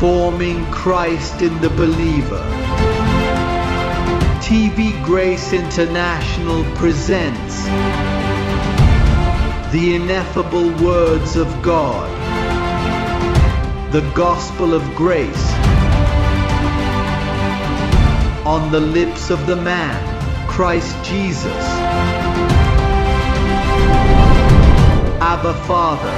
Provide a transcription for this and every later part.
Forming Christ in the Believer. TV Grace International presents the ineffable words of God, the gospel of grace, on the lips of the man, Christ Jesus. Abba Father.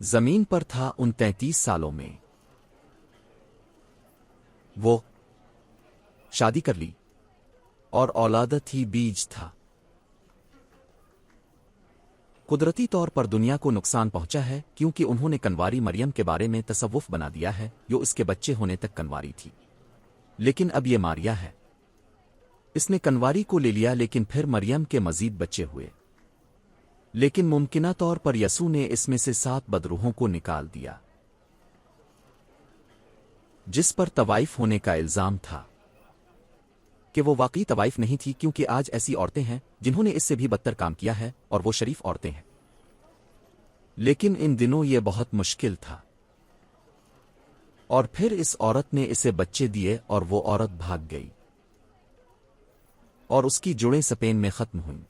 زمین پر تھا ان 33 سالوں میں وہ شادی کر لی اور اولادت ہی بیج تھا۔ قدرتی طور پر دنیا کو نقصان پہنچا ہے کیونکہ انہوں نے کنواری مریم کے بارے میں تصوف بنا دیا ہے جو اس کے بچے ہونے تک کنواری تھی، لیکن اب یہ ماریا ہے۔ اس نے کنواری کو لے لیا لیکن پھر مریم کے مزید بچے ہوئے، لیکن ممکنہ طور پر یسوع نے اس میں سے 7 بدروحوں کو نکال دیا جس پر طوائف ہونے کا الزام تھا کہ وہ واقعی طوائف نہیں تھی، کیونکہ آج ایسی عورتیں ہیں جنہوں نے اس سے بھی بدتر کام کیا ہے اور وہ شریف عورتیں ہیں، لیکن ان دنوں یہ بہت مشکل تھا۔ اور پھر اس عورت نے اسے بچے دیے اور وہ عورت بھاگ گئی اور اس کی جڑیں اسپین میں ختم ہوئیں،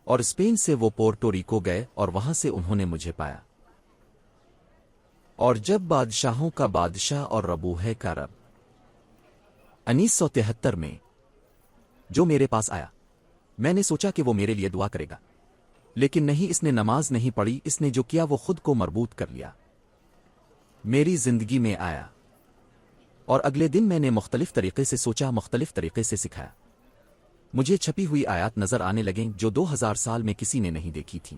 اور اسپین سے وہ پورٹو ریکو گئے اور وہاں سے انہوں نے مجھے پایا۔ اور جب بادشاہوں کا بادشاہ اور ربوہے کا رب 1973 میں جو میرے پاس آیا، میں نے سوچا کہ وہ میرے لیے دعا کرے گا، لیکن نہیں، اس نے نماز نہیں پڑھی، اس نے جو کیا وہ خود کو مربوط کر لیا۔ میری زندگی میں آیا اور اگلے دن میں نے مختلف طریقے سے سوچا، مختلف طریقے سے سکھایا۔ مجھے چھپی ہوئی آیات نظر آنے لگیں جو 2000 سال میں کسی نے نہیں دیکھی تھی،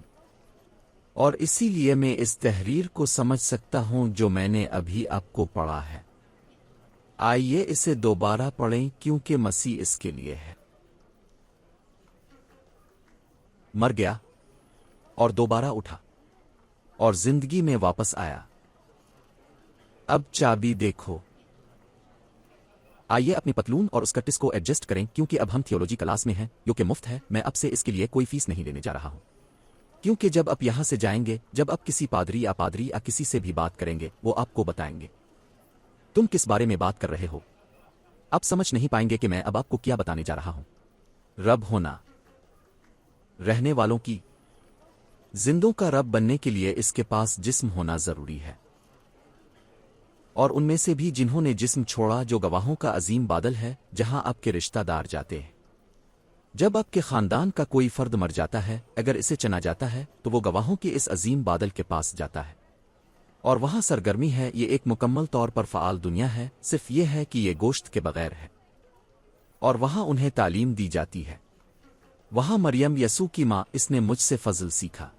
اور اسی لیے میں اس تحریر کو سمجھ سکتا ہوں جو میں نے ابھی آپ کو پڑھا ہے۔ آئیے اسے دوبارہ پڑھیں کیونکہ مسیح اس کے لیے ہے۔ مر گیا اور دوبارہ اٹھا اور زندگی میں واپس آیا۔ اب چابی دیکھو۔ آئیے اپنی پتلون اور اس کٹس کو ایڈجسٹ کریں کیونکہ اب ہم تھیولوجی کلاس میں ہیں جو کہ مفت ہے۔ میں اب سے اس کے لیے کوئی فیس نہیں لینے جا رہا ہوں، کیونکہ جب آپ یہاں سے جائیں گے، جب آپ کسی پادری یا کسی سے بھی بات کریں گے، وہ آپ کو بتائیں گے تم کس بارے میں بات کر رہے ہو۔ آپ سمجھ نہیں پائیں گے کہ میں اب آپ کو کیا بتانے جا رہا ہوں۔ رب ہونا، رہنے والوں کی زندوں کا رب بننے کے لیے اس کے پاس جسم ہونا ضروری ہے، اور ان میں سے بھی جنہوں نے جسم چھوڑا جو گواہوں کا عظیم بادل ہے جہاں آپ کے رشتہ دار جاتے ہیں۔ جب آپ کے خاندان کا کوئی فرد مر جاتا ہے، اگر اسے چنا جاتا ہے تو وہ گواہوں کے اس عظیم بادل کے پاس جاتا ہے، اور وہاں سرگرمی ہے۔ یہ ایک مکمل طور پر فعال دنیا ہے، صرف یہ ہے کہ یہ گوشت کے بغیر ہے، اور وہاں انہیں تعلیم دی جاتی ہے۔ وہاں مریم یسوع کی ماں، اس نے مجھ سے فضل سیکھا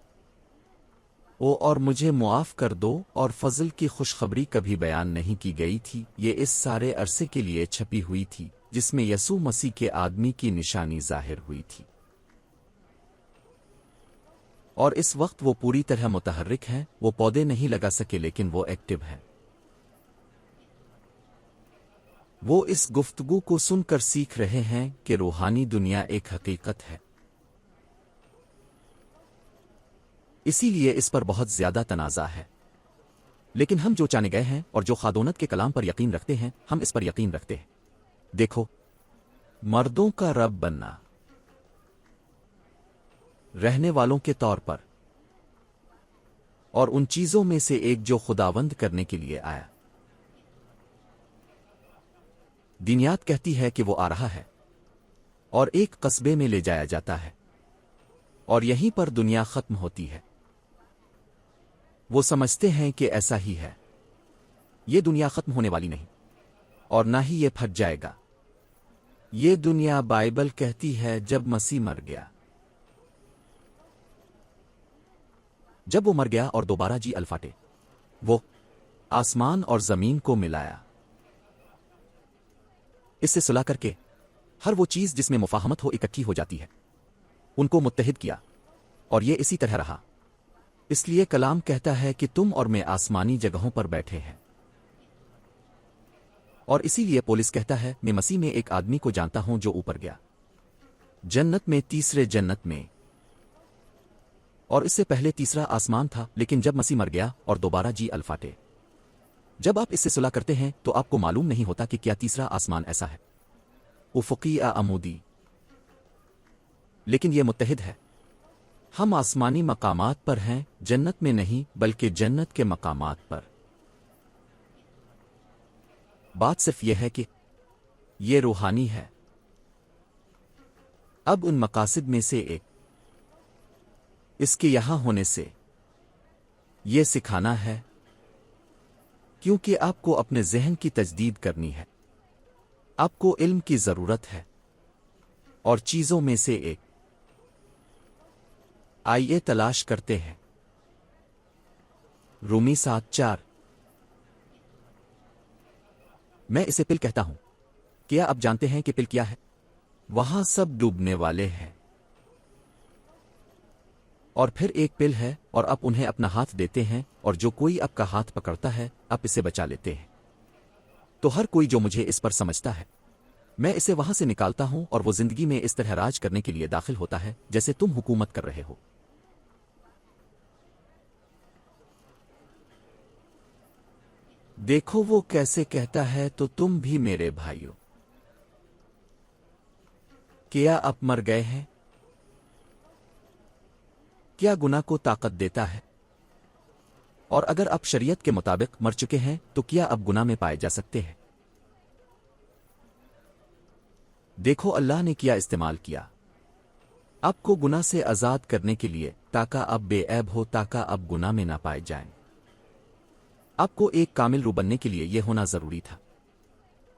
اور مجھے معاف کر دو، اور فضل کی خوشخبری کبھی بیان نہیں کی گئی تھی۔ یہ اس سارے عرصے کے لیے چھپی ہوئی تھی جس میں یسوع مسیح کے آدمی کی نشانی ظاہر ہوئی تھی، اور اس وقت وہ پوری طرح متحرک ہیں۔ وہ پودے نہیں لگا سکے لیکن وہ ایکٹیو ہیں۔ وہ اس گفتگو کو سن کر سیکھ رہے ہیں کہ روحانی دنیا ایک حقیقت ہے، اسی لیے اس پر بہت زیادہ تنازع ہے، لیکن ہم جو چانے گئے ہیں اور جو خادونت کے کلام پر یقین رکھتے ہیں، ہم اس پر یقین رکھتے ہیں۔ دیکھو، مردوں کا رب بننا، رہنے والوں کے طور پر، اور ان چیزوں میں سے ایک جو خداوند کرنے کے لیے آیا۔ دینیات کہتی ہے کہ وہ آ رہا ہے اور ایک قصبے میں لے جایا جاتا ہے، اور یہیں پر دنیا ختم ہوتی ہے۔ وہ سمجھتے ہیں کہ ایسا ہی ہے۔ یہ دنیا ختم ہونے والی نہیں، اور نہ ہی یہ پھٹ جائے گا۔ یہ دنیا، بائبل کہتی ہے، جب مسیح مر گیا، جب وہ مر گیا اور دوبارہ جی الفاٹے، وہ آسمان اور زمین کو ملایا، اس سے صلح کر کے ہر وہ چیز جس میں مفاہمت ہو اکٹھی ہو جاتی ہے، ان کو متحد کیا، اور یہ اسی طرح رہا۔ اس لیے کلام کہتا ہے کہ تم اور میں آسمانی جگہوں پر بیٹھے ہیں، اور اسی لیے پولس کہتا ہے، میں مسیح میں ایک آدمی کو جانتا ہوں جو اوپر گیا، جنت میں، تیسرے جنت میں، اور اس سے پہلے تیسرا آسمان تھا، لیکن جب مسیح مر گیا اور دوبارہ جی الفاٹے، جب آپ اس سے صلح کرتے ہیں تو آپ کو معلوم نہیں ہوتا کہ کیا تیسرا آسمان ایسا ہے، افقی یا عمودی، لیکن یہ متحد ہے۔ ہم آسمانی مقامات پر ہیں، جنت میں نہیں بلکہ جنت کے مقامات پر۔ بات صرف یہ ہے کہ یہ روحانی ہے۔ اب ان مقاصد میں سے ایک، اس کے یہاں ہونے سے، یہ سکھانا ہے کیونکہ آپ کو اپنے ذہن کی تجدید کرنی ہے. آپ کو علم کی ضرورت ہے اور چیزوں میں سے ایک. آئیے تلاش کرتے ہیں. رومی 7:4. میں اسے پل کہتا ہوں. کیا آپ جانتے ہیں کہ پل کیا ہے؟ وہاں سب ڈوبنے والے ہیں. اور پھر ایک پل ہے اور آپ انہیں اپنا ہاتھ دیتے ہیں اور جو کوئی آپ کا ہاتھ پکڑتا ہے آپ اسے بچا لیتے ہیں. تو ہر کوئی جو مجھے اس پر سمجھتا ہے میں اسے وہاں سے نکالتا ہوں اور وہ زندگی میں اس طرح راج کرنے کے لیے داخل ہوتا ہے جیسے تم حکومت کر رہے ہو. دیکھو وہ کیسے کہتا ہے تو تم بھی میرے بھائیو. کیا آپ مر گئے ہیں؟ کیا گناہ کو طاقت دیتا ہے؟ اور اگر آپ شریعت کے مطابق مر چکے ہیں تو کیا آپ گناہ میں پائے جا سکتے ہیں؟ دیکھو اللہ نے کیا استعمال کیا آپ کو گناہ سے آزاد کرنے کے لیے تاکہ آپ بے عیب ہو، تاکہ آپ گناہ میں نہ پائے جائیں. آپ کو ایک کامل روح بننے کے لیے یہ ہونا ضروری تھا.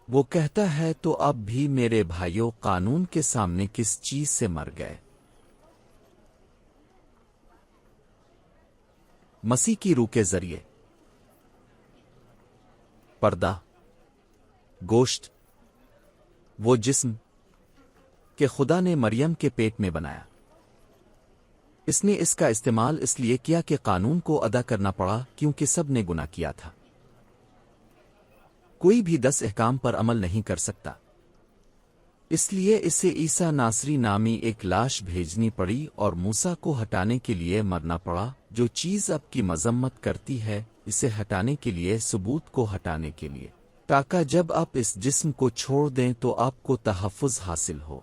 وہ کہتا ہے تو اب بھی میرے بھائیوں قانون کے سامنے کس چیز سے مر گئے؟ مسیح کی روح کے ذریعے. پردہ، گوشت، وہ جسم کہ خدا نے مریم کے پیٹ میں بنایا. اس نے اس کا استعمال اس لیے کیا کہ قانون کو ادا کرنا پڑا کیونکہ سب نے گناہ کیا تھا. کوئی بھی 10 احکام پر عمل نہیں کر سکتا. اس لیے اسے عیسیٰ ناصری نامی ایک لاش بھیجنی پڑی اور موسیٰ کو ہٹانے کے لیے مرنا پڑا. جو چیز اب کی مذمت کرتی ہے اسے ہٹانے کے لیے، ثبوت کو ہٹانے کے لیے، تاکہ جب آپ اس جسم کو چھوڑ دیں تو آپ کو تحفظ حاصل ہو.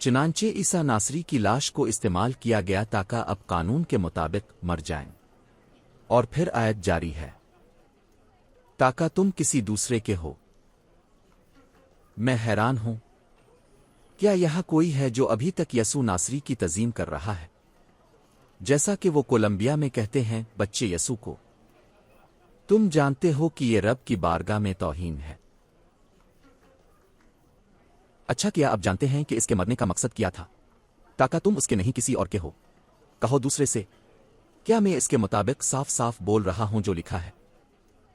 چنانچہ عیسیٰ ناصری کی لاش کو استعمال کیا گیا تاکہ اب قانون کے مطابق مر جائیں. اور پھر آیت جاری ہے تاکہ تم کسی دوسرے کے ہو. میں حیران ہوں کیا یہاں کوئی ہے جو ابھی تک یسوع ناصری کی تعظیم کر رہا ہے جیسا کہ وہ کولمبیا میں کہتے ہیں بچے یسوع کو. تم جانتے ہو کہ یہ رب کی بارگاہ میں توہین ہے. اچھا کیا آپ جانتے ہیں کہ اس کے مرنے کا مقصد کیا تھا؟ تاکہ تم اس کے نہیں کسی اور کے ہو. کہو دوسرے سے. کیا میں اس کے مطابق صاف صاف بول رہا ہوں جو لکھا ہے؟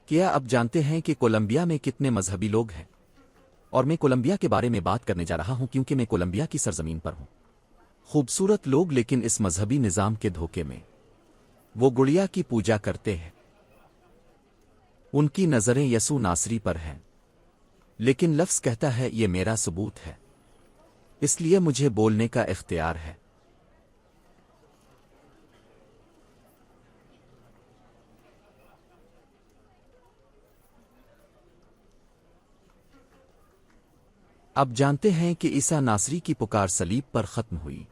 کیا آپ جانتے ہیں کہ کولمبیا میں کتنے مذہبی لوگ ہیں؟ اور میں کولمبیا کے بارے میں بات کرنے جا رہا ہوں کیونکہ میں کولمبیا کی سرزمین پر ہوں. خوبصورت لوگ لیکن اس مذہبی نظام کے دھوکے میں وہ گڑیا کی پوجا کرتے ہیں. ان کی نظریں یسوع ناصری پر ہیں لیکن لفظ کہتا ہے یہ میرا ثبوت ہے اس لیے مجھے بولنے کا اختیار ہے. اب جانتے ہیں کہ عیسیٰ ناصری کی پکار صلیب پر ختم ہوئی.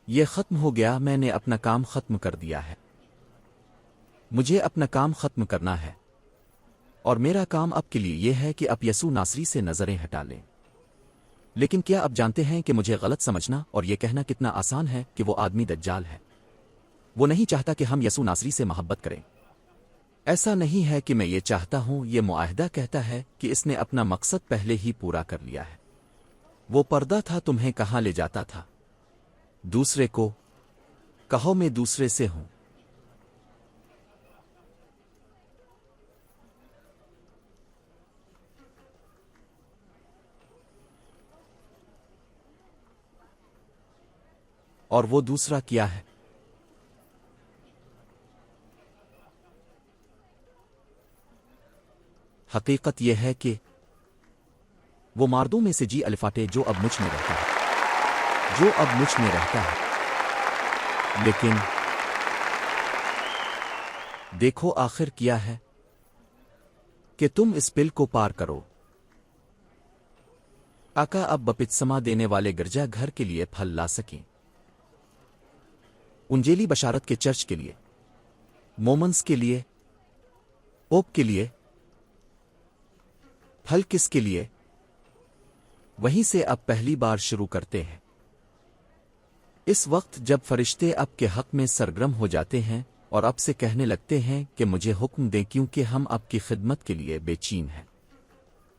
یہ ختم ہو گیا. میں نے اپنا کام ختم کر دیا ہے. مجھے اپنا کام ختم کرنا ہے اور میرا کام اب کے لیے یہ ہے کہ آپ یسوع ناصری سے نظریں ہٹا لیں. لیکن کیا آپ جانتے ہیں کہ مجھے غلط سمجھنا اور یہ کہنا کتنا آسان ہے کہ وہ آدمی دجال ہے. وہ نہیں چاہتا کہ ہم یسوع ناصری سے محبت کریں. ایسا نہیں ہے کہ میں یہ چاہتا ہوں. یہ معاہدہ کہتا ہے کہ اس نے اپنا مقصد پہلے ہی پورا کر لیا ہے. وہ پردہ تھا تمہیں کہاں لے جاتا تھا؟ دوسرے کو. کہو میں دوسرے سے ہوں. اور وہ دوسرا کیا ہے؟ حقیقت یہ ہے کہ وہ مردوں میں سے جی الفاٹے جو اب مجھ میں رہتا ہے، جو اب مجھ میں رہتا ہے. لیکن دیکھو آخر کیا ہے کہ تم اس پل کو پار کرو. آقا اب بپتسما دینے والے گرجا گھر کے لیے پھل لا سکیں، انجیلی بشارت کے چرچ کے لیے، مومنس کے لیے، اوپ کے لیے. پھل کس کے لیے؟ وہیں سے اب پہلی بار شروع کرتے ہیں. اس وقت جب فرشتے اب کے حق میں سرگرم ہو جاتے ہیں اور اب سے کہنے لگتے ہیں کہ مجھے حکم دیں کیونکہ ہم اب کی خدمت کے لیے بے چین ہیں۔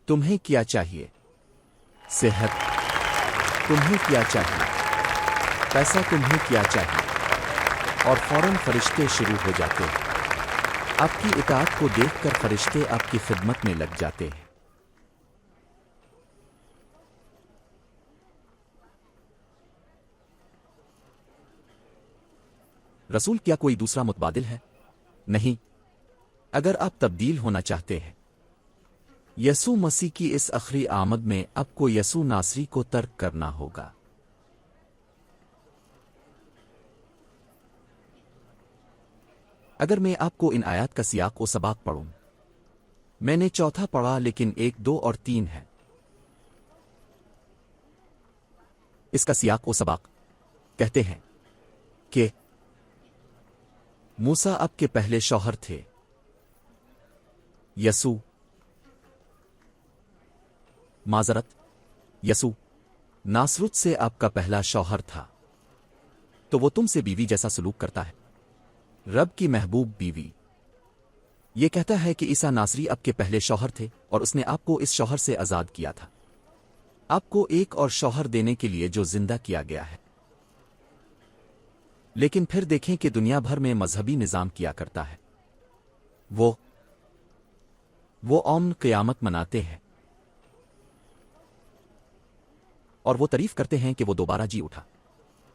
تمہیں کیا چاہیے؟ صحت؟ تمہیں کیا چاہیے؟ پیسہ؟ تمہیں کیا چاہیے؟ اور فوراً فرشتے شروع ہو جاتے ہیں۔ آپ کی اطاعت کو دیکھ کر فرشتے آپ کی خدمت میں لگ جاتے ہیں۔ رسول کیا کوئی دوسرا متبادل ہے؟ نہیں۔ اگر آپ تبدیل ہونا چاہتے ہیں یسوع مسیح کی اس آخری آمد میں، آپ کو یسوع ناصری کو ترک کرنا ہوگا۔ اگر میں آپ کو ان آیات کا سیاق و سباق پڑھوں، میں نے چوتھا پڑھا لیکن 1، 2 اور 3 ہے۔ اس کا سیاق و سباق کہتے ہیں کہ موسیٰ آپ کے پہلے شوہر تھے۔ یسوع یسوع ناصرت سے آپ کا پہلا شوہر تھا، تو وہ تم سے بیوی جیسا سلوک کرتا ہے، رب کی محبوب بیوی۔ یہ کہتا ہے کہ عیسیٰ ناصری آپ کے پہلے شوہر تھے اور اس نے آپ کو اس شوہر سے آزاد کیا تھا، آپ کو ایک اور شوہر دینے کے لیے جو زندہ کیا گیا ہے۔ لیکن پھر دیکھیں کہ دنیا بھر میں مذہبی نظام کیا کرتا ہے، وہ یوم قیامت مناتے ہیں اور وہ تعریف کرتے ہیں کہ وہ دوبارہ جی اٹھا،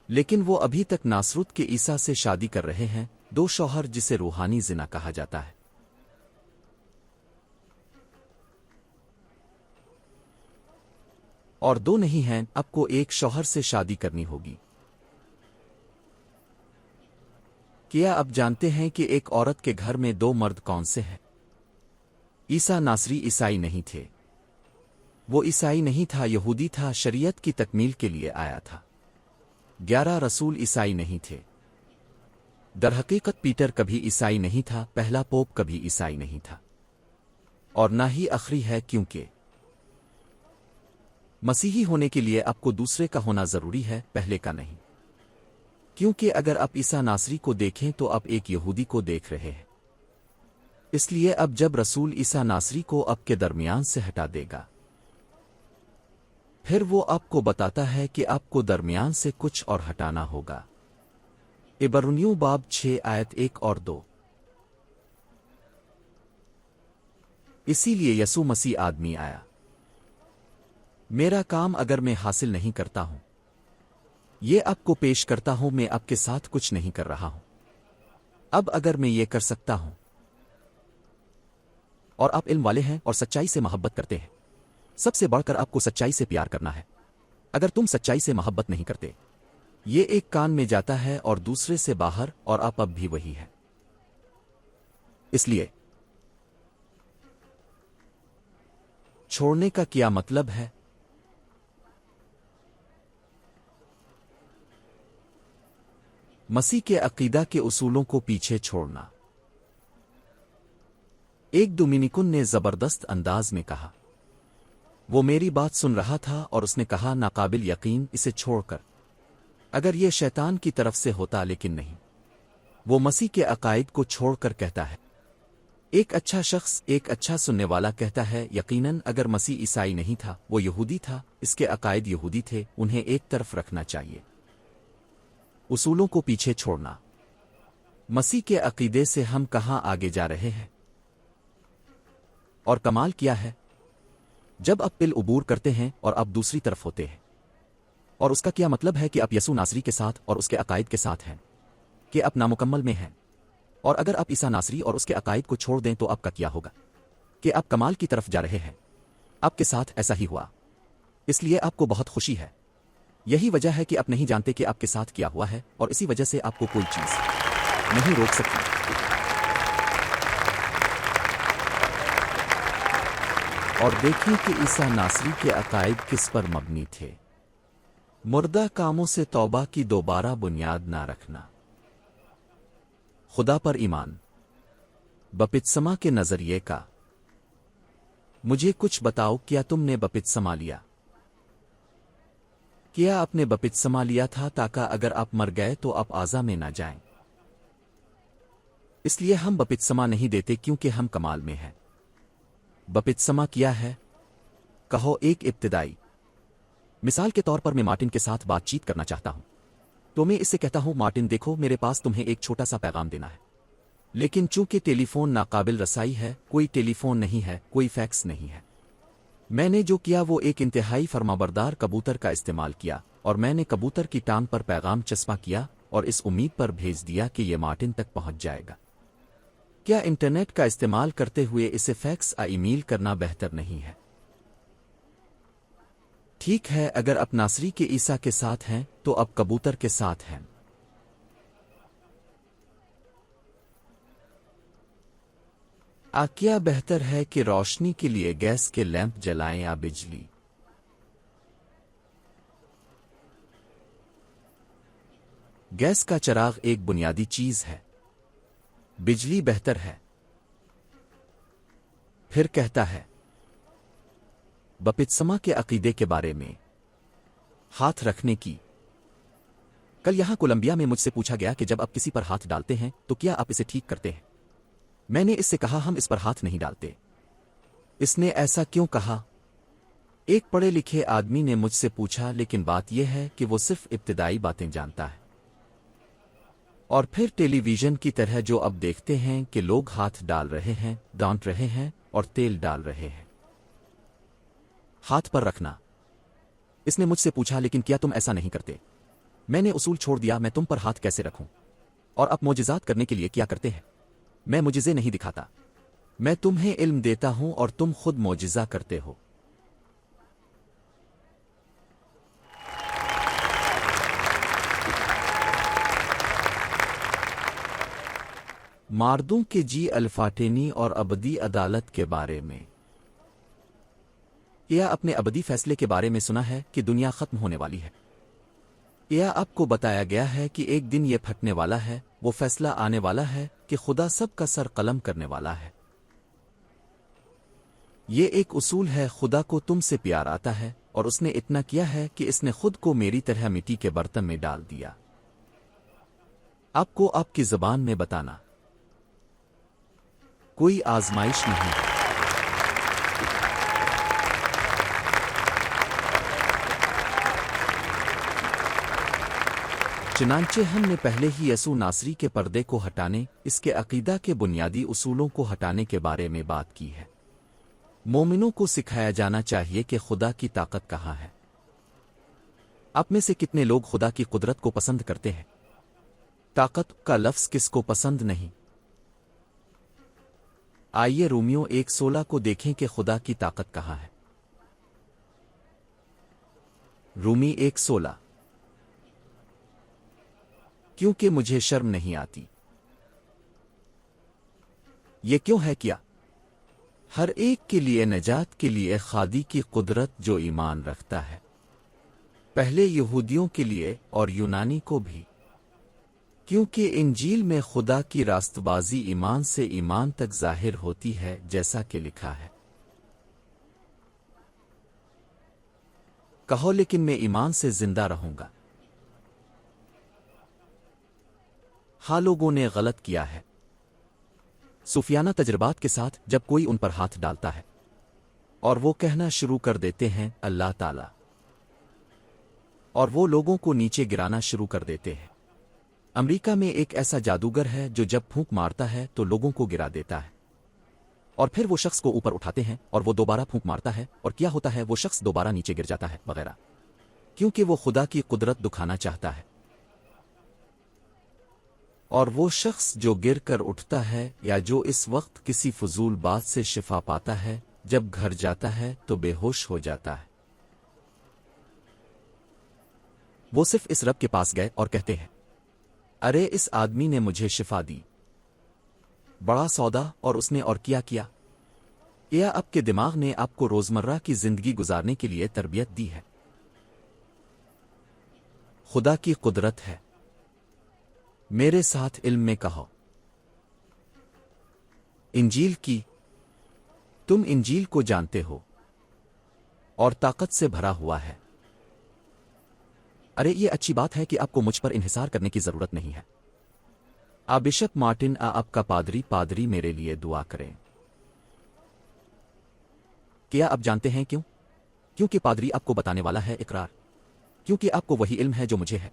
لیکن وہ ابھی تک ناصرت کے عیسیٰ سے شادی کر رہے ہیں، 2 شوہر جسے روحانی زنا کہا جاتا ہے۔ اور 2 نہیں ہیں، آپ کو ایک شوہر سے شادی کرنی ہوگی۔ کیا آپ جانتے ہیں کہ ایک عورت کے گھر میں 2 مرد کون سے ہیں؟ عیسیٰ ناصری عیسائی نہیں تھے، وہ عیسائی نہیں تھا، یہودی تھا، شریعت کی تکمیل کے لیے آیا تھا۔ 11 رسول عیسائی نہیں تھے۔ در حقیقت پیٹر کبھی عیسائی نہیں تھا، پہلا پوپ کبھی عیسائی نہیں تھا، اور نہ ہی آخری ہے، کیونکہ مسیحی ہونے کے لیے آپ کو دوسرے کا ہونا ضروری ہے، پہلے کا نہیں۔ کیونکہ اگر آپ عیسیٰ ناصری کو دیکھیں تو آپ ایک یہودی کو دیکھ رہے ہیں۔ اس لیے اب جب رسول عیسیٰ ناصری کو آپ کے درمیان سے ہٹا دے گا، پھر وہ آپ کو بتاتا ہے کہ آپ کو درمیان سے کچھ اور ہٹانا ہوگا۔ عبرانیوں باب 6 آیت 1 اور 2۔ اسی لیے یسوع مسیح آدمی آیا۔ میرا کام اگر میں حاصل نہیں کرتا ہوں، یہ آپ کو پیش کرتا ہوں، میں آپ کے ساتھ کچھ نہیں کر رہا ہوں۔ اب اگر میں یہ کر سکتا ہوں، اور آپ علم والے ہیں اور سچائی سے محبت کرتے ہیں، سب سے بڑھ کر آپ کو سچائی سے پیار کرنا ہے۔ اگر تم سچائی سے محبت نہیں کرتے، یہ ایک کان میں جاتا ہے اور دوسرے سے باہر، اور آپ اب بھی وہی ہے۔ اس لیے چھوڑنے کا کیا مطلب ہے؟ مسیح کے عقیدہ کے اصولوں کو پیچھے چھوڑنا۔ ایک ڈومینیکن نے زبردست انداز میں کہا، وہ میری بات سن رہا تھا اور اس نے کہا، ناقابل یقین، اسے چھوڑ کر، اگر یہ شیطان کی طرف سے ہوتا، لیکن نہیں، وہ مسیح کے عقائد کو چھوڑ کر کہتا ہے۔ ایک اچھا شخص، ایک اچھا سننے والا کہتا ہے، یقیناً اگر مسیح عیسائی نہیں تھا، وہ یہودی تھا، اس کے عقائد یہودی تھے، انہیں ایک طرف رکھنا چاہیے۔ اصولوں کو پیچھے چھوڑنا۔ مسیح کے عقیدے سے ہم کہاں آگے جا رہے ہیں؟ اور کمال کیا ہے؟ جب آپ پل عبور کرتے ہیں اور آپ دوسری طرف ہوتے ہیں، اور اس کا کیا مطلب ہے کہ آپ یسوع ناصری کے ساتھ اور اس کے عقائد کے ساتھ ہیں، کہ آپ نامکمل میں ہیں۔ اور اگر آپ عیسیٰ ناصری اور اس کے عقائد کو چھوڑ دیں تو آپ کا کیا ہوگا؟ کہ آپ کمال کی طرف جا رہے ہیں۔ آپ کے ساتھ ایسا ہی ہوا، اس لیے آپ کو بہت خوشی ہے۔ یہی وجہ ہے کہ آپ نہیں جانتے کہ آپ کے ساتھ کیا ہوا ہے، اور اسی وجہ سے آپ کو کوئی چیز نہیں روک سکتی۔ اور دیکھیں کہ عیسیٰ ناصری کے عقائد کس پر مبنی تھے۔ مردہ کاموں سے توبہ کی دوبارہ بنیاد نہ رکھنا، خدا پر ایمان، بپتسمہ کے نظریے کا۔ مجھے کچھ بتاؤ، کیا تم نے بپتسمہ لیا؟ کیا آپ نے بپتسمہ لیا تھا تاکہ اگر آپ مر گئے تو آپ عذاب میں نہ جائیں؟ اس لیے ہم بپتسمہ نہیں دیتے کیونکہ ہم کمال میں ہیں۔ بپتسمہ کیا ہے؟ کہو ایک ابتدائی مثال کے طور پر میں مارٹن کے ساتھ بات چیت کرنا چاہتا ہوں تو میں اس سے کہتا ہوں مارٹن دیکھو میرے پاس تمہیں ایک چھوٹا سا پیغام دینا ہے، لیکن چونکہ ٹیلی فون ناقابل رسائی ہے، کوئی ٹیلی فون نہیں ہے، کوئی فیکس نہیں ہے، میں نے جو کیا وہ ایک انتہائی فرمانبردار کبوتر کا استعمال کیا، اور میں نے کبوتر کی ٹانگ پر پیغام چسپاں کیا اور اس امید پر بھیج دیا کہ یہ مارٹن تک پہنچ جائے گا۔ کیا انٹرنیٹ کا استعمال کرتے ہوئے اسے فیکس یا ای میل کرنا بہتر نہیں ہے؟ ٹھیک ہے، اگر آپ ناصری کے عیسیٰ کے ساتھ ہیں تو اب کبوتر کے ساتھ ہیں۔ کیا بہتر ہے کہ روشنی کے لیے گیس کے لیمپ جلائیں یا بجلی؟ گیس کا چراغ ایک بنیادی چیز ہے، بجلی بہتر ہے۔ پھر کہتا ہے بپتسمہ کے عقیدے کے بارے میں ہاتھ رکھنے کی۔ کل یہاں کولمبیا میں مجھ سے پوچھا گیا کہ جب آپ کسی پر ہاتھ ڈالتے ہیں تو کیا آپ اسے ٹھیک کرتے ہیں؟ میں نے اس سے کہا ہم اس پر ہاتھ نہیں ڈالتے۔ اس نے ایسا کیوں کہا؟ ایک پڑھے لکھے آدمی نے مجھ سے پوچھا، لیکن بات یہ ہے کہ وہ صرف ابتدائی باتیں جانتا ہے۔ اور پھر ٹیلی ویژن کی طرح جو اب دیکھتے ہیں کہ لوگ ہاتھ ڈال رہے ہیں، ڈانٹ رہے ہیں اور تیل ڈال رہے ہیں۔ ہاتھ پر رکھنا۔ اس نے مجھ سے پوچھا لیکن کیا تم ایسا نہیں کرتے؟ میں نے اصول چھوڑ دیا، میں تم پر ہاتھ کیسے رکھوں؟ اور اب معجزات کرنے کے لیے کیا کرتے ہیں؟ میں معجزے نہیں دکھاتا، میں تمہیں علم دیتا ہوں اور تم خود معجزہ کرتے ہو۔ ماردوں کے جی الفاٹینی اور ابدی عدالت کے بارے میں۔ کیا اپنے ابدی فیصلے کے بارے میں سنا ہے کہ دنیا ختم ہونے والی ہے؟ کیا آپ کو بتایا گیا ہے کہ ایک دن یہ پھٹنے والا ہے، وہ فیصلہ آنے والا ہے کہ خدا سب کا سر قلم کرنے والا ہے؟ یہ ایک اصول ہے، خدا کو تم سے پیار آتا ہے اور اس نے اتنا کیا ہے کہ اس نے خود کو میری طرح مٹی کے برتن میں ڈال دیا۔ آپ کو آپ کی زبان میں بتانا کوئی آزمائش نہیں ہے۔ چنانچہ ہم نے پہلے ہی یسوع ناصری کے پردے کو ہٹانے، اس کے عقیدہ کے بنیادی اصولوں کو ہٹانے کے بارے میں بات کی ہے۔ مومنوں کو سکھایا جانا چاہیے کہ خدا کی طاقت کہاں ہے۔ آپ میں سے کتنے لوگ خدا کی قدرت کو پسند کرتے ہیں؟ طاقت کا لفظ کس کو پسند نہیں؟ آئیے رومیو 1:16 کو دیکھیں کہ خدا کی طاقت کہاں ہے۔ رومی 1:16۔ کیونکہ مجھے شرم نہیں آتی۔ یہ کیوں ہے؟ کیا ہر ایک کے لیے نجات کے لیے خادی کی قدرت جو ایمان رکھتا ہے، پہلے یہودیوں کے لیے اور یونانی کو بھی، کیونکہ انجیل میں خدا کی راست بازی ایمان سے ایمان تک ظاہر ہوتی ہے، جیسا کہ لکھا ہے۔ کہو لیکن میں ایمان سے زندہ رہوں گا۔ ہاں، لوگوں نے غلط کیا ہے۔ صوفیانہ تجربات کے ساتھ جب کوئی ان پر ہاتھ ڈالتا ہے اور وہ کہنا شروع کر دیتے ہیں اللہ تعالی، اور وہ لوگوں کو نیچے گرانا شروع کر دیتے ہیں۔ امریکہ میں ایک ایسا جادوگر ہے جو جب پھونک مارتا ہے تو لوگوں کو گرا دیتا ہے، اور پھر وہ شخص کو اوپر اٹھاتے ہیں اور وہ دوبارہ پھونک مارتا ہے، اور کیا ہوتا ہے؟ وہ شخص دوبارہ نیچے گر جاتا ہے وغیرہ، کیونکہ وہ خدا کی قدرت دکھانا چاہتا ہے۔ اور وہ شخص جو گر کر اٹھتا ہے یا جو اس وقت کسی فضول بات سے شفا پاتا ہے، جب گھر جاتا ہے تو بے ہوش ہو جاتا ہے۔ وہ صرف اس رب کے پاس گئے اور کہتے ہیں ارے اس آدمی نے مجھے شفا دی، بڑا سودا، اور اس نے اور کیا؟ یا آپ کے دماغ نے آپ کو روزمرہ کی زندگی گزارنے کے لیے تربیت دی ہے۔ خدا کی قدرت ہے۔ میرے ساتھ علم میں کہو انجیل کی۔ تم انجیل کو جانتے ہو اور طاقت سے بھرا ہوا ہے۔ ارے یہ اچھی بات ہے کہ آپ کو مجھ پر انحصار کرنے کی ضرورت نہیں ہے۔ بشپ مارٹن آپ کا پادری میرے لیے دعا کریں۔ کیا آپ جانتے ہیں کیوں؟ کیونکہ پادری آپ کو بتانے والا ہے اقرار، کیونکہ آپ کو وہی علم ہے جو مجھے ہے۔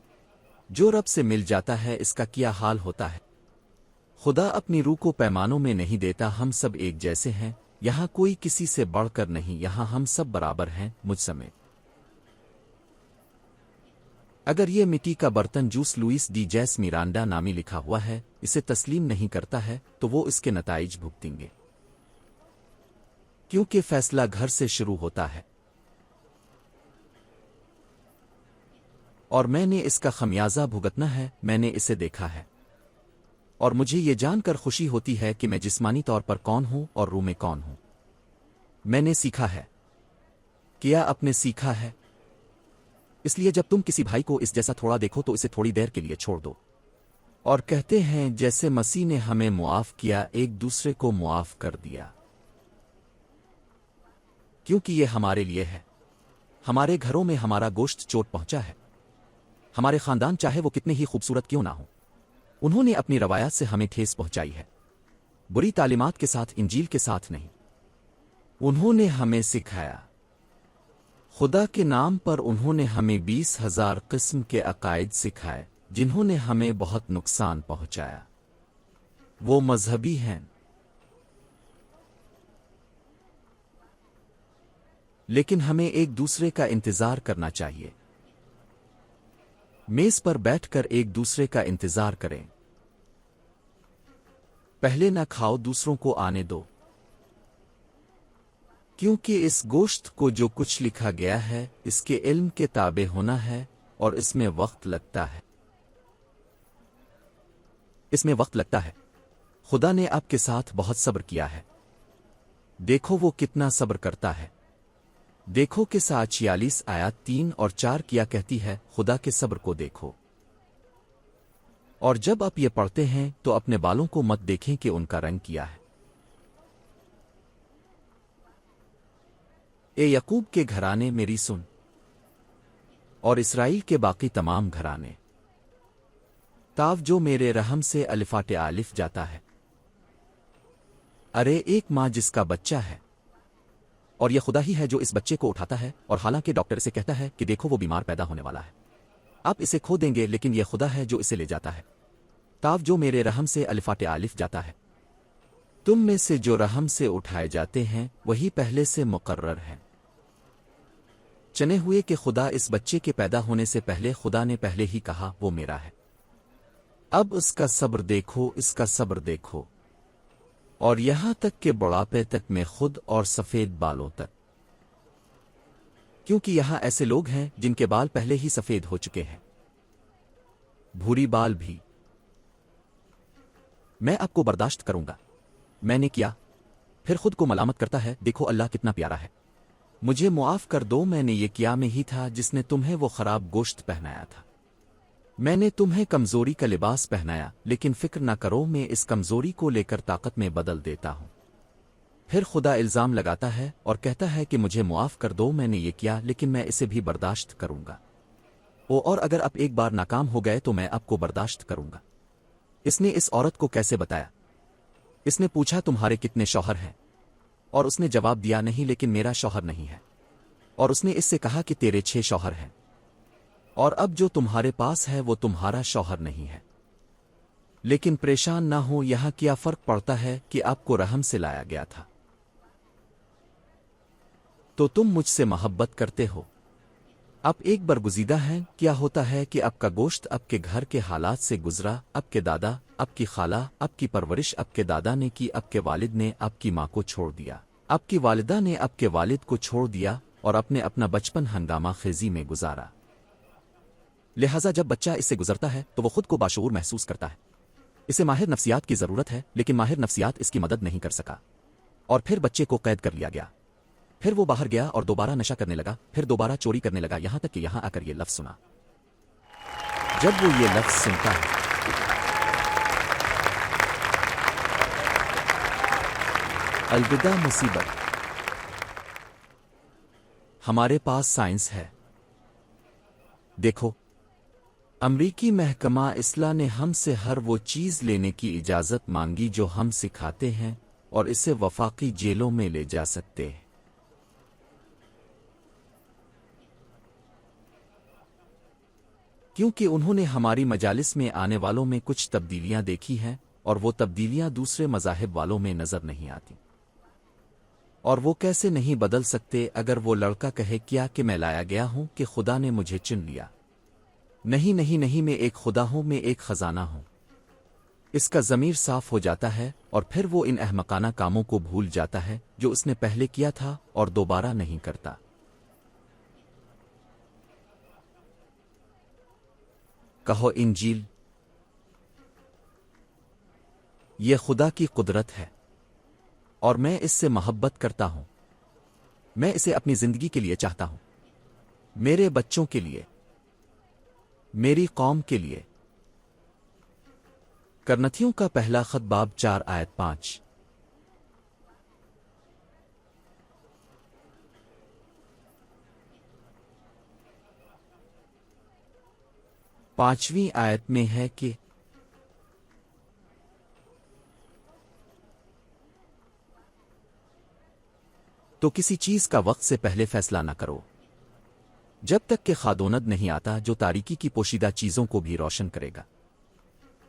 جو رب سے مل جاتا ہے اس کا کیا حال ہوتا ہے؟ خدا اپنی روح کو پیمانوں میں نہیں دیتا، ہم سب ایک جیسے ہیں، یہاں کوئی کسی سے بڑھ کر نہیں، یہاں ہم سب برابر ہیں، مجھ سمیت۔ اگر یہ مٹی کا برتن جوس لوئس ڈی جیس میرانڈا نامی لکھا ہوا ہے اسے تسلیم نہیں کرتا ہے تو وہ اس کے نتائج بھگتیں گے، کیونکہ فیصلہ گھر سے شروع ہوتا ہے، اور میں نے اس کا خمیازہ بھگتنا ہے۔ میں نے اسے دیکھا ہے، اور مجھے یہ جان کر خوشی ہوتی ہے کہ میں جسمانی طور پر کون ہوں اور روح میں کون ہوں۔ میں نے سیکھا ہے۔ کیا آپ نے سیکھا ہے؟ اس لیے جب تم کسی بھائی کو اس جیسا تھوڑا دیکھو تو اسے تھوڑی دیر کے لیے چھوڑ دو، اور کہتے ہیں جیسے مسیح نے ہمیں معاف کیا ایک دوسرے کو معاف کر دیا، کیونکہ یہ ہمارے لیے ہے۔ ہمارے گھروں میں ہمارا گوشت چوٹ پہنچا ہے، ہمارے خاندان چاہے وہ کتنے ہی خوبصورت کیوں نہ ہوں، انہوں نے اپنی روایات سے ہمیں ٹھیس پہنچائی ہے، بری تعلیمات کے ساتھ، انجیل کے ساتھ نہیں۔ انہوں نے ہمیں سکھایا خدا کے نام پر، انہوں نے ہمیں 20,000 قسم کے عقائد سکھائے جنہوں نے ہمیں بہت نقصان پہنچایا۔ وہ مذہبی ہیں، لیکن ہمیں ایک دوسرے کا انتظار کرنا چاہیے۔ میز پر بیٹھ کر ایک دوسرے کا انتظار کریں۔ پہلے نہ کھاؤ، دوسروں کو آنے دو، کیونکہ اس گوشت کو جو کچھ لکھا گیا ہے اس کے علم کے تابع ہونا ہے، اور اس میں وقت لگتا ہے۔ اس میں وقت لگتا ہے۔ خدا نے آپ کے ساتھ بہت صبر کیا ہے، دیکھو وہ کتنا صبر کرتا ہے۔ دیکھو کہ 46 آیات 3 اور 4 کیا کہتی ہے، خدا کے صبر کو دیکھو۔ اور جب آپ یہ پڑھتے ہیں تو اپنے بالوں کو مت دیکھیں کہ ان کا رنگ کیا ہے۔ اے یعقوب کے گھرانے میری سن، اور اسرائیل کے باقی تمام گھرانے، تاو جو میرے رحم سے الفاٹ الف جاتا ہے۔ ارے ایک ماں جس کا بچہ ہے، اور یہ خدا ہی ہے جو اس بچے کو اٹھاتا ہے، اور حالانکہ ڈاکٹر اسے کہتا ہے کہ دیکھو وہ بیمار پیدا ہونے والا ہے، آپ اسے کھو دیں گے، لیکن یہ خدا ہے جو اسے لے جاتا ہے۔ تاو جو میرے رحم سے الفاٹ الف جاتا ہے۔ تم میں سے جو رحم سے اٹھائے جاتے ہیں وہی پہلے سے مقرر ہیں، چنے ہوئے کہ خدا اس بچے کے پیدا ہونے سے پہلے خدا نے پہلے ہی کہا وہ میرا ہے۔ اب اس کا صبر دیکھو، اس کا صبر دیکھو، اور یہاں تک کہ بڑھاپے تک میں خود اور سفید بالوں تک، کیونکہ یہاں ایسے لوگ ہیں جن کے بال پہلے ہی سفید ہو چکے ہیں، بھوری بال بھی۔ میں آپ کو برداشت کروں گا، میں نے کیا، پھر خود کو ملامت کرتا ہے، دیکھو اللہ کتنا پیارا ہے، مجھے معاف کر دو، میں نے یہ کیا، میں ہی تھا جس نے تمہیں وہ خراب گوشت پہنایا تھا، میں نے تمہیں کمزوری کا لباس پہنایا، لیکن فکر نہ کرو میں اس کمزوری کو لے کر طاقت میں بدل دیتا ہوں۔ پھر خدا الزام لگاتا ہے اور کہتا ہے کہ مجھے معاف کر دو، میں نے یہ کیا، لیکن میں اسے بھی برداشت کروں گا۔ اور اگر آپ ایک بار ناکام ہو گئے تو میں آپ کو برداشت کروں گا۔ اس نے اس عورت کو کیسے بتایا؟ اس نے پوچھا تمہارے کتنے شوہر ہیں؟ اور اس نے جواب دیا نہیں، لیکن میرا شوہر نہیں ہے۔ اور اس نے اس سے کہا کہ تیرے 6 شوہر ہیں، اور اب جو تمہارے پاس ہے وہ تمہارا شوہر نہیں ہے۔ لیکن پریشان نہ ہو، یہاں کیا فرق پڑتا ہے کہ آپ کو رحم سے لایا گیا تھا، تو تم مجھ سے محبت کرتے ہو۔ آپ ایک برگزیدہ ہیں۔ کیا ہوتا ہے کہ آپ کا گوشت آپ کے گھر کے حالات سے گزرا، آپ کے دادا، آپ کی خالہ، آپ کی پرورش آپ کے دادا نے کی، آپ کے والد نے آپ کی ماں کو چھوڑ دیا، آپ کی والدہ نے آپ کے والد کو چھوڑ دیا، اور آپ نے اپنا بچپن ہنگامہ خیزی میں گزارا۔ لہٰذا جب بچہ اس سے گزرتا ہے تو وہ خود کو باشعور محسوس کرتا ہے۔ اسے ماہر نفسیات کی ضرورت ہے، لیکن ماہر نفسیات اس کی مدد نہیں کر سکا، اور پھر بچے کو قید کر لیا گیا۔ پھر وہ باہر گیا اور دوبارہ نشہ کرنے لگا، پھر دوبارہ چوری کرنے لگا، یہاں تک کہ یہاں آ کر یہ لفظ سنا۔ جب وہ یہ لفظ سنتا ہے، الوداع مصیبت، ہمارے پاس سائنس ہے۔ دیکھو امریکی محکمہ اصلاح نے ہم سے ہر وہ چیز لینے کی اجازت مانگی جو ہم سکھاتے ہیں اور اسے وفاقی جیلوں میں لے جا سکتے ہیں۔ کیونکہ انہوں نے ہماری مجالس میں آنے والوں میں کچھ تبدیلیاں دیکھی ہیں اور وہ تبدیلیاں دوسرے مذاہب والوں میں نظر نہیں آتی، اور وہ کیسے نہیں بدل سکتے اگر وہ لڑکا کہے کیا کہ میں لایا گیا ہوں کہ خدا نے مجھے چن لیا۔ نہیں نہیں نہیں، میں ایک خدا ہوں، میں ایک خزانہ ہوں۔ اس کا ضمیر صاف ہو جاتا ہے اور پھر وہ ان احمقانہ کاموں کو بھول جاتا ہے جو اس نے پہلے کیا تھا اور دوبارہ نہیں کرتا۔ کہو انجیل، یہ خدا کی قدرت ہے اور میں اس سے محبت کرتا ہوں۔ میں اسے اپنی زندگی کے لیے چاہتا ہوں، میرے بچوں کے لیے، میری قوم کے لیے۔ کرنتھیوں کا پہلا خط باب 4 آیت 5۔ پانچویں آیت میں ہے کہ تو کسی چیز کا وقت سے پہلے فیصلہ نہ کرو جب تک کہ خادوند نہیں آتا جو تاریکی کی پوشیدہ چیزوں کو بھی روشن کرے گا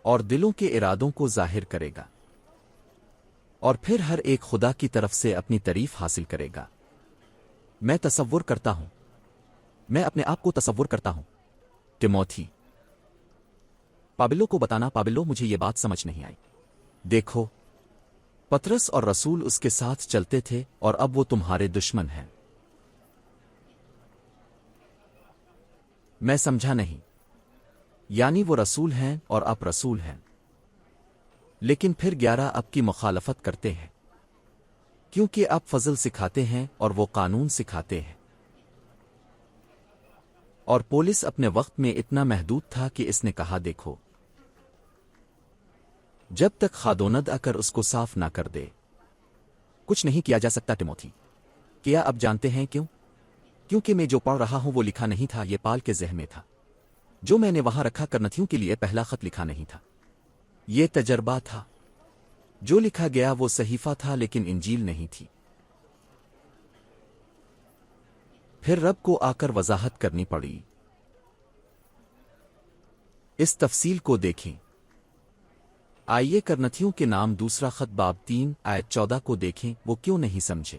اور دلوں کے ارادوں کو ظاہر کرے گا، اور پھر ہر ایک خدا کی طرف سے اپنی تعریف حاصل کرے گا۔ میں تصور کرتا ہوں، میں اپنے آپ کو تصور کرتا ہوں۔ تیموتھی پابلو کو بتانا، پابلو مجھے یہ بات سمجھ نہیں آئی۔ دیکھو، پترس اور رسول اس کے ساتھ چلتے تھے اور اب وہ تمہارے دشمن ہیں۔ میں سمجھا نہیں، یعنی وہ رسول ہیں اور آپ رسول ہیں، لیکن پھر 11 اب کی مخالفت کرتے ہیں کیونکہ آپ فضل سکھاتے ہیں اور وہ قانون سکھاتے ہیں۔ اور پولس اپنے وقت میں اتنا محدود تھا کہ اس نے کہا دیکھو، جب تک خادوند آ کر اس کو صاف نہ کر دے کچھ نہیں کیا جا سکتا۔ تیموتھی، کیا اب جانتے ہیں کیوں؟ کیونکہ میں جو پڑھ رہا ہوں وہ لکھا نہیں تھا، یہ پال کے ذہن میں تھا۔ جو میں نے وہاں رکھا کرنتھیوں کے لیے پہلا خط لکھا نہیں تھا، یہ تجربہ تھا۔ جو لکھا گیا وہ صحیفہ تھا لیکن انجیل نہیں تھی۔ پھر رب کو آ کر وضاحت کرنی پڑی۔ اس تفصیل کو دیکھیں۔ آئیے کرنتھیوں کے نام دوسرا خط باب 3 آیت 14 کو دیکھیں، وہ کیوں نہیں سمجھے۔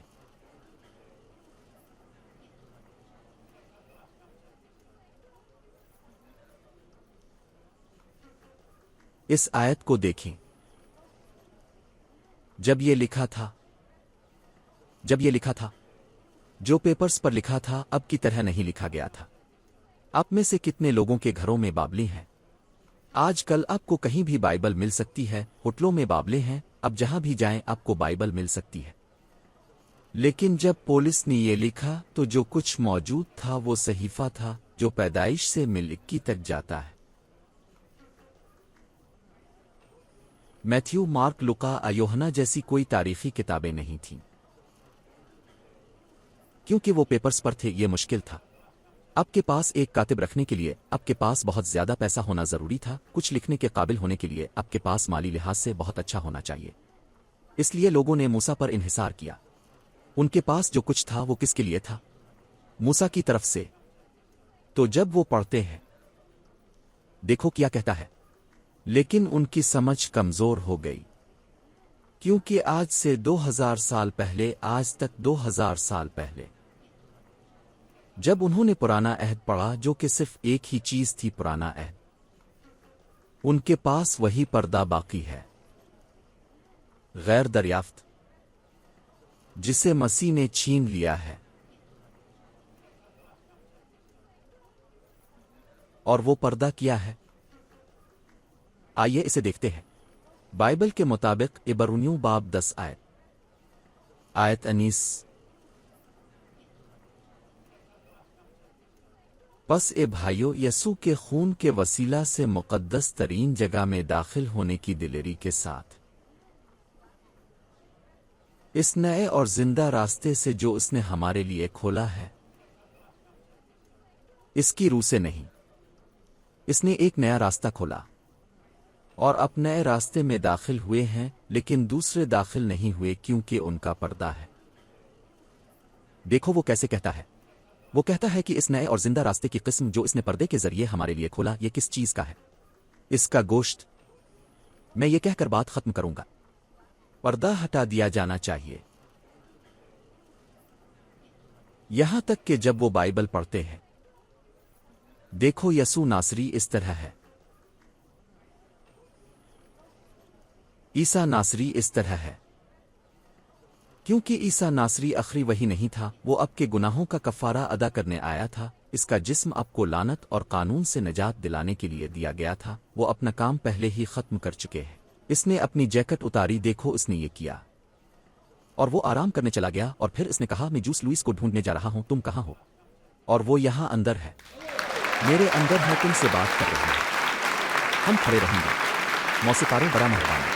اس آیت کو دیکھیں۔ جب یہ لکھا تھا جو پیپرز پر لکھا تھا اب کی طرح نہیں لکھا گیا تھا۔ آپ میں سے کتنے لوگوں کے گھروں میں بابلیں ہیں؟ آج کل آپ کو کہیں بھی بائبل مل سکتی ہے، ہوٹلوں میں بابلیں ہیں، اب جہاں بھی جائیں آپ کو بائبل مل سکتی ہے۔ لیکن جب پولس نے یہ لکھا تو جو کچھ موجود تھا وہ صحیفہ تھا جو پیدائش سے ملکی تک جاتا ہے۔ میتھیو، مارک، لوقا، یوحنا جیسی کوئی تاریخی کتابیں نہیں تھیں کیونکہ وہ پیپرز پر تھے، یہ مشکل تھا۔ آپ کے پاس ایک کاتب رکھنے کے لیے آپ کے پاس بہت زیادہ پیسہ ہونا ضروری تھا، کچھ لکھنے کے قابل ہونے کے لیے آپ کے پاس مالی لحاظ سے بہت اچھا ہونا چاہیے۔ اس لیے لوگوں نے موسیٰ پر انحصار کیا۔ ان کے پاس جو کچھ تھا وہ کس کے لیے تھا؟ موسیٰ کی طرف سے۔ تو جب وہ پڑھتے ہیں، دیکھو کیا کہتا ہے، لیکن ان کی سمجھ کمزور ہو گئی، کیونکہ آج سے 2000 سال پہلے آج تک 2000 سال پہلے جب انہوں نے پرانا عہد پڑھا جو کہ صرف ایک ہی چیز تھی، پرانا عہد، ان کے پاس وہی پردہ باقی ہے، غیر دریافت، جسے مسیح نے چھین لیا ہے۔ اور وہ پردہ کیا ہے؟ آئیے اسے دیکھتے ہیں۔ بائبل کے مطابق عبرانیوں باب 10 آیت 19۔ پس اے بھائیو، یسوع کے خون کے وسیلہ سے مقدس ترین جگہ میں داخل ہونے کی دلیری کے ساتھ اس نئے اور زندہ راستے سے جو اس نے ہمارے لیے کھولا ہے، اس کی روح سے نہیں اس نے ایک نیا راستہ کھولا اور اب نئے راستے میں داخل ہوئے ہیں، لیکن دوسرے داخل نہیں ہوئے کیونکہ ان کا پردہ ہے۔ دیکھو وہ کیسے کہتا ہے، وہ کہتا ہے کہ اس نئے اور زندہ راستے کی قسم جو اس نے پردے کے ذریعے ہمارے لیے کھولا، یہ کس چیز کا ہے؟ اس کا گوشت۔ میں یہ کہہ کر بات ختم کروں گا، پردہ ہٹا دیا جانا چاہیے۔ یہاں تک کہ جب وہ بائبل پڑھتے ہیں، دیکھو یسوع ناصری اس طرح ہے، عیسیٰ ناصری اس طرح ہے، کیونکہ عیسیٰ ناصری آخری وہی نہیں تھا، وہ اب کے گناہوں کا کفارہ ادا کرنے آیا تھا۔ اس کا جسم اب کو لعنت اور قانون سے نجات دلانے کے لیے دیا گیا تھا۔ وہ اپنا کام پہلے ہی ختم کر چکے ہیں۔ اس نے اپنی جیکٹ اتاری، دیکھو اس نے یہ کیا، اور وہ آرام کرنے چلا گیا، اور پھر اس نے کہا میں جوس لوئس کو ڈھونڈنے جا رہا ہوں، تم کہاں ہو؟ اور وہ یہاں اندر ہے، میرے اندر ہے، تم سے بات کر رہی ہے۔ ہم کھڑے رہیں گے۔ موسیقاروں بڑا مہربان۔